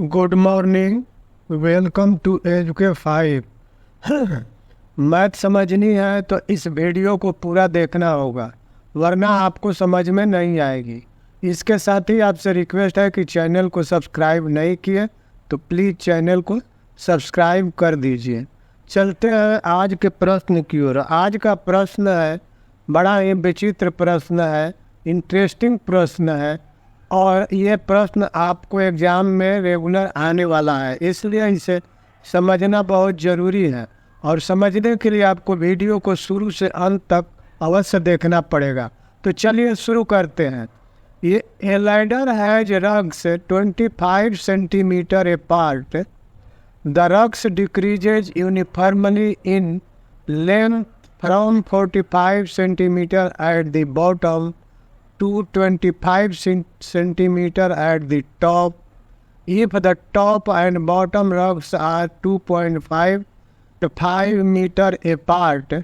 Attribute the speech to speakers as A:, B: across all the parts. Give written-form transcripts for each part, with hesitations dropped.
A: Good morning. Welcome to एजुके 5। Math समझनी है तो इस वीडियो को पूरा देखना होगा, वरना आपको समझ में नहीं आएगी। इसके साथ ही आपसे रिक्वेस्ट है कि चैनल को सब्सक्राइब नहीं किए तो प्लीज़ चैनल को सब्सक्राइब कर दीजिए। चलते हैं आज के प्रश्न की ओर। आज का प्रश्न है, बड़ा ही विचित्र प्रश्न है, इंटरेस्टिंग प्रश्न है, और ये प्रश्न आपको एग्ज़ाम में रेगुलर आने वाला है, इसलिए इसे समझना बहुत ज़रूरी है। और समझने के लिए आपको वीडियो को शुरू से अंत तक अवश्य देखना पड़ेगा। तो चलिए शुरू करते हैं। ये ए ladder has rugs 25 centimetre A part. The rugs decreases uniformly in length from 45 centimetre at the bottom to 25 centimeter at the top. If the top and bottom rugs are 2.5 to 5 meter apart,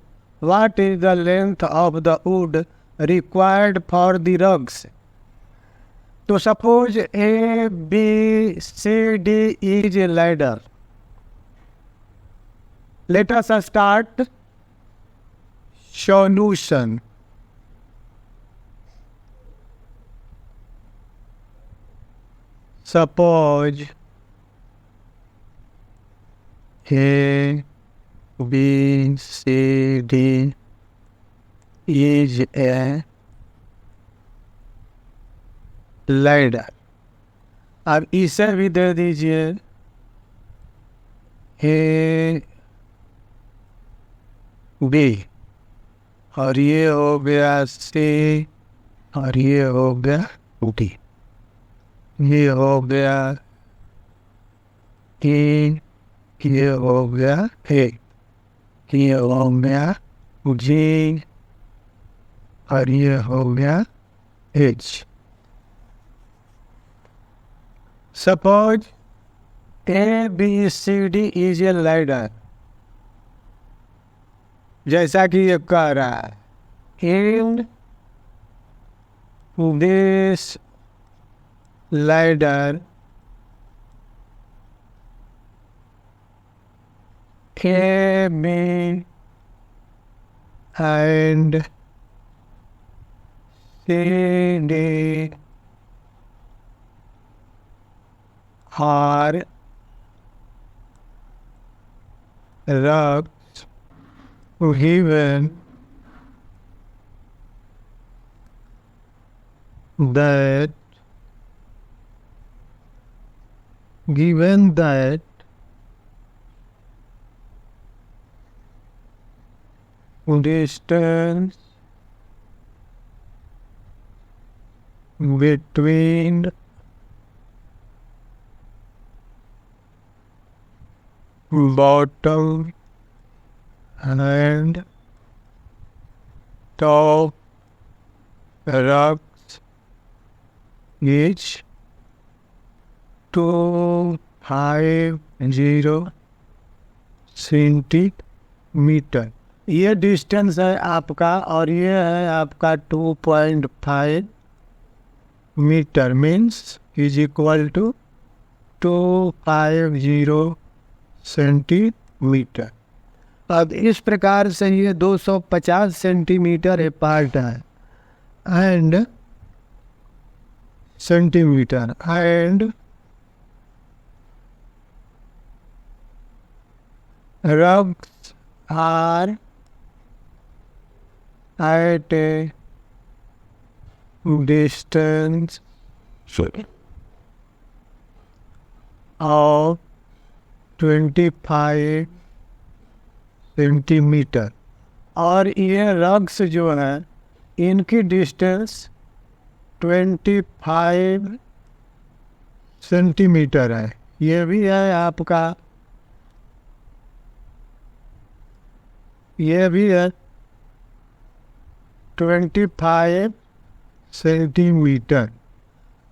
A: what is the length of the wood required for the rugs? So suppose A, B, C, D is a ladder. Let us start solution. Suppose A, B, C, D is a ladder। अब इसे भी दे दीजिए A, B, और ये हो गया C, और ये हो गया D। ये हो गया E, ये हो गया A, ये हो गया G, और ये हो गया H। Suppose A, B, C, D is a ladder, जैसा कि ये कह रहा है। And this ladder A, B and C, D are rugs given that distance between bottom and top rugs is 250 centimetre. ये डिस्टेंस है आपका, और ये है आपका 2.5 metre, means is equal to 250 centimetre. अब इस प्रकार से ये 250 सेंटीमीटर अपार्ट है and centimetre, and rugs are at a distance of 25 centimetre. और ये रग्स जो है इनकी डिस्टेंस 25 सेंटीमीटर है। ये भी है आपका, ये भी है 25 सेंटीमीटर।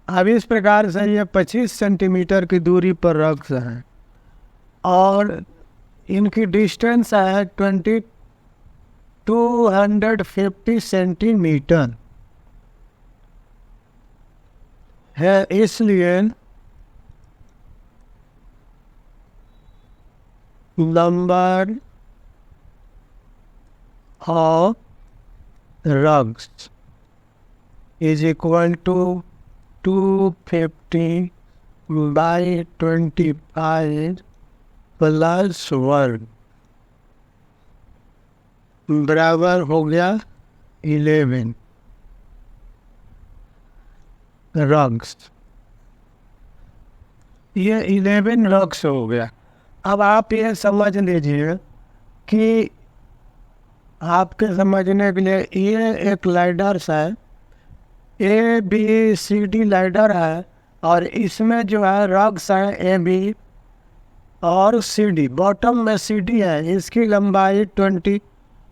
A: अब इस प्रकार से ये 25 सेंटीमीटर की दूरी पर रग्स हैं और इनकी डिस्टेंस है 250 सेंटीमीटर है। इसलिए number of rugs is equal to 250 by 25 plus 1 बराबर हो गया 11 रग्स। ये 11 रग्स हो गया। अब आप ये समझ लीजिए कि आपके समझने के लिए ये एक लाइडर्स है, ए बी सी डी लाइडर है, और इसमें जो है रग्स है ए बी और सी डी, बॉटम में सी डी है। इसकी लंबाई 20,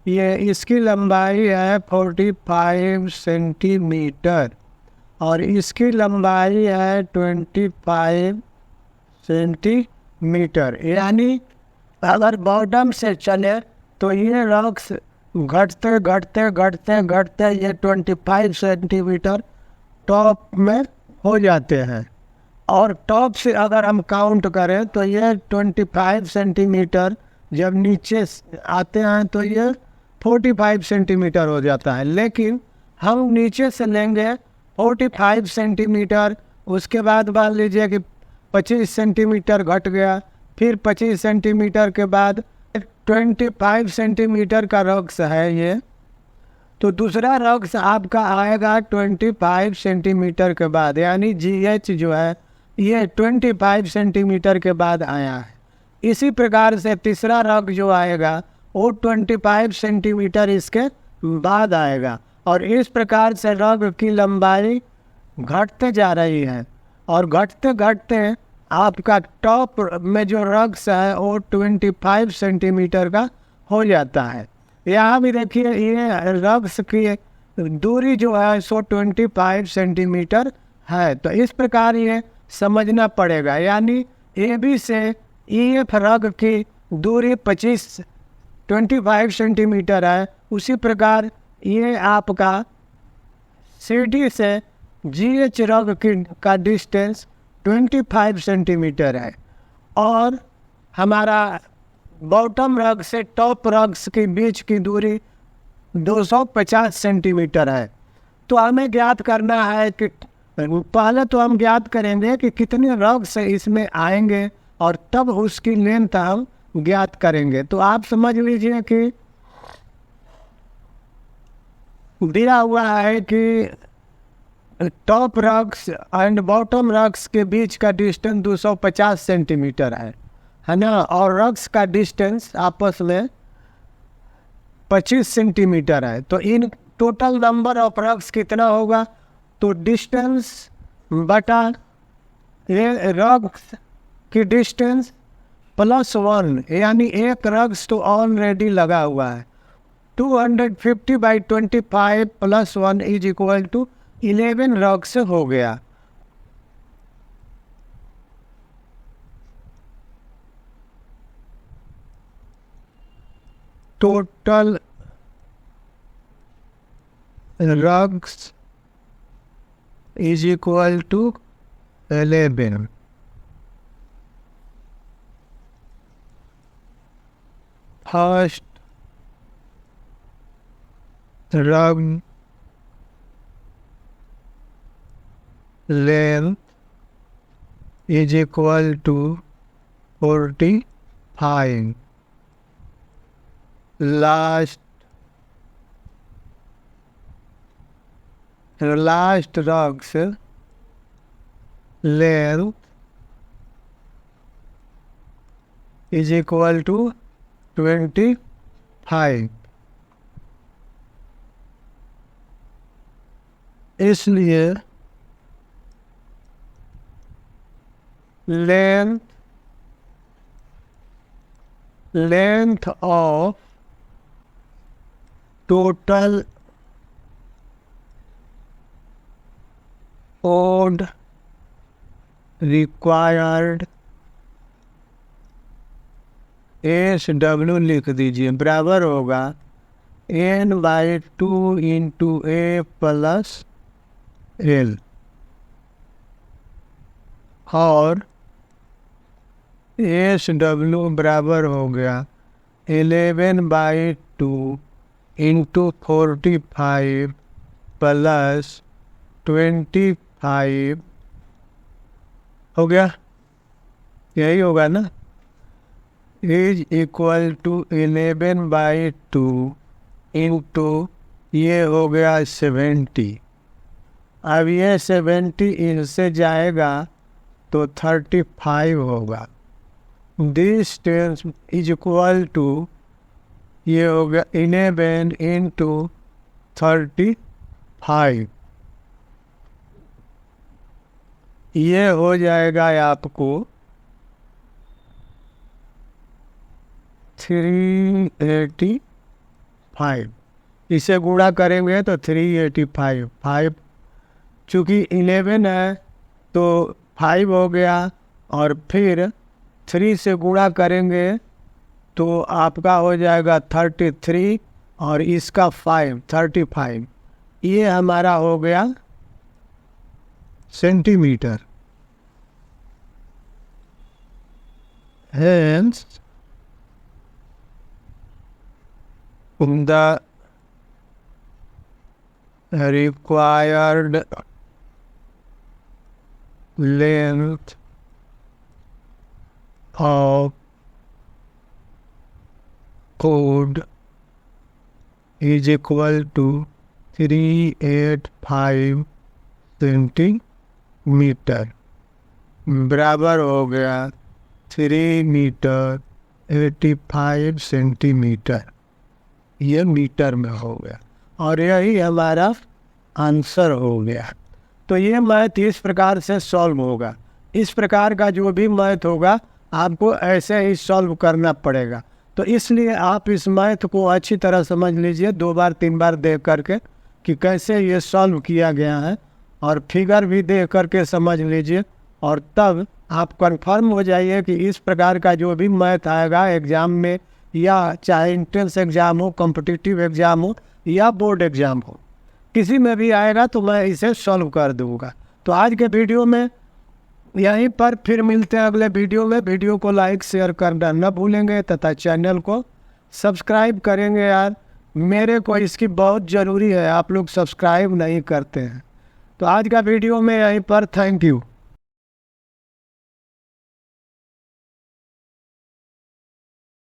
A: ये इसकी लंबाई है 45 सेंटीमीटर और इसकी लंबाई है 25 सेंटीमीटर। यानी अगर बॉटम से चले तो ये रग्स घटते घटते घटते घटते ये 25 सेंटीमीटर टॉप में हो जाते हैं, और टॉप से अगर हम काउंट करें तो ये 25 सेंटीमीटर जब नीचे आते हैं तो ये 45 सेंटीमीटर हो जाता है। लेकिन हम नीचे से लेंगे 45 सेंटीमीटर, उसके बाद मान लीजिए कि 25 सेंटीमीटर घट गया, फिर 25 सेंटीमीटर के बाद 25 सेंटीमीटर का रग्स है ये, तो दूसरा रग्स आपका आएगा 25 सेंटीमीटर के बाद, यानी GH जो है ये 25 सेंटीमीटर के बाद आया है। इसी प्रकार से तीसरा रग जो आएगा वो 25 सेंटीमीटर इसके बाद आएगा, और इस प्रकार से रग की लंबाई घटते जा रही है, और घटते घटते आपका टॉप में जो रग्स है वो 25 सेंटीमीटर का हो जाता है। यहाँ भी देखिए ये रग्स की दूरी जो है सो 25 सेंटीमीटर है। तो इस प्रकार ये समझना पड़ेगा, यानी ए बी से EF रग की दूरी 25 सेंटीमीटर है, उसी प्रकार ये आपका CD से GH रग का डिस्टेंस 25 सेंटीमीटर है, और हमारा बॉटम रग से टॉप रग्स के बीच की दूरी 250 सेंटीमीटर है। तो हमें ज्ञात करना है कि पहले तो हम ज्ञात करेंगे कि कितने रग्स इसमें आएंगे और तब उसकी लेंथ हम ज्ञात करेंगे। तो आप समझ लीजिए कि दिया हुआ है कि top rugs and bottom rugs के बीच का डिस्टेंस 250 सेंटीमीटर है ना, और रग्स का डिस्टेंस आपस में 25 सेंटीमीटर है। तो in total number of rugs कितना होगा, तो डिस्टेंस बटा ये रग्स की डिस्टेंस प्लस 1, यानी एक रग्स तो ऑलरेडी लगा हुआ है। 250 by 25 plus 1 is equal to 11 rugs हो गया। Total rugs is equal to 11. First rug length is equal to 45. Last rug's length is equal to 25. इसलिए length of total odd required SW लिख दीजिए, बराबर होगा N/2 into A plus L, और S W बराबर हो गया 11/2 इंटू 45 प्लस 25 हो गया, यही होगा ना। इज इक्वल टू 11/2 इंटू ये हो गया 70। अब ये 70 इनसे जाएगा तो 35 होगा। डिस्टेंस इज इक्वल टू ये हो गया 11 इंटू 35, ये हो जाएगा आपको 385। इसे गुणा करेंगे तो 385, 5 चूँकि 11 है तो 5 हो गया, और फिर 3 से गुणा करेंगे तो आपका हो जाएगा 33, और इसका 5 35, ये हमारा हो गया centimetre. Hence, the required length of code is equal to 385 centimetre, बराबर हो गया 3 मीटर 85 सेंटीमीटर, ये मीटर में हो गया, और यही हमारा आंसर हो गया। तो ये मैथ इस प्रकार से सॉल्व होगा। इस प्रकार का जो भी मैथ होगा आपको ऐसे ही सॉल्व करना पड़ेगा। तो इसलिए आप इस मैथ को अच्छी तरह समझ लीजिए, 2 बार 3 बार देख करके कि कैसे ये सॉल्व किया गया है, और फिगर भी देख करके समझ लीजिए, और तब आप कंफर्म हो जाइए कि इस प्रकार का जो भी मैथ आएगा एग्ज़ाम में, या चाहे एंट्रेंस एग्ज़ाम हो, कॉम्पिटिटिव एग्ज़ाम हो, या बोर्ड एग्ज़ाम हो, किसी में भी आएगा तो मैं इसे सॉल्व कर दूँगा। तो आज के वीडियो में यहीं पर फिर मिलते हैं अगले वीडियो में। वीडियो को लाइक शेयर करना न भूलेंगे तथा चैनल को सब्सक्राइब करेंगे यार, मेरे को इसकी बहुत ज़रूरी है, आप लोग सब्सक्राइब नहीं करते हैं। तो आज का वीडियो में यहीं पर थैंक यू।